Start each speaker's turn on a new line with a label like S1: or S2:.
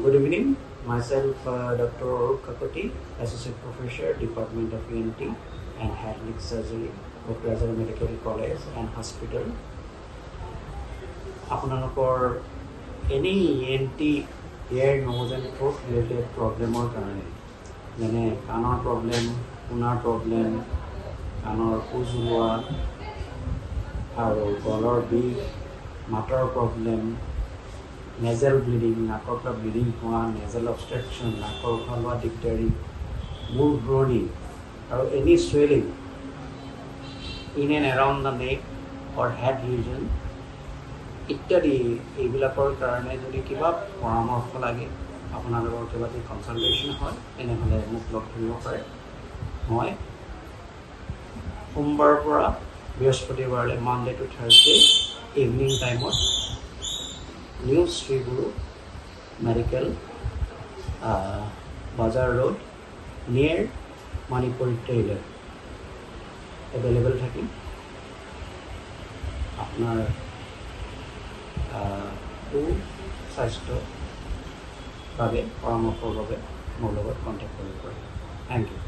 S1: Good evening. Myself, Dr. Arup Kakoti, Associate Professor, Department of ENT and Head Surgery, Kokrajhar Medical College and Hospital. আপোনালোকৰ any ENT ear, nose and throat related problemৰ কাৰণে যেনে কাণৰ problem, শুনাৰ problem, কাণৰ খোজ ওলোৱা আৰু গলৰ বিষ, মাতৰ প্ৰব্লেম, nasal bleeding, নাকৰ পৰা ব্লিডিং হোৱা, nasal obstruction, নাকৰ উশাহ লোৱা দিগদাৰী, মূৰ ঘূৰণি আৰু any swelling in and around the neck or head region ইত্যাদি এইবিলাকৰ কাৰণে যদি কিবা পৰামৰ্শ লাগে, আপোনালোকৰ কিবা যদি কনচালটেশ্যন হয় তেনেহ'লে মোক লগ ধৰিব পাৰে। মই সোমবাৰৰ পৰা বৃহস্পতিবাৰলৈ মানডে টু থাৰ্চডে ইভিনিং টাইমত নিউ শ্ৰী গুৰু মেডিকেল বাজাৰ road near Manipur tailor available থাকিম। আপোনাৰ সুস্বাস্থ্যৰ বাবে পৰামৰ্শৰ বাবে মোৰ লগত কণ্টেক্ট কৰিব পাৰে। Thank U.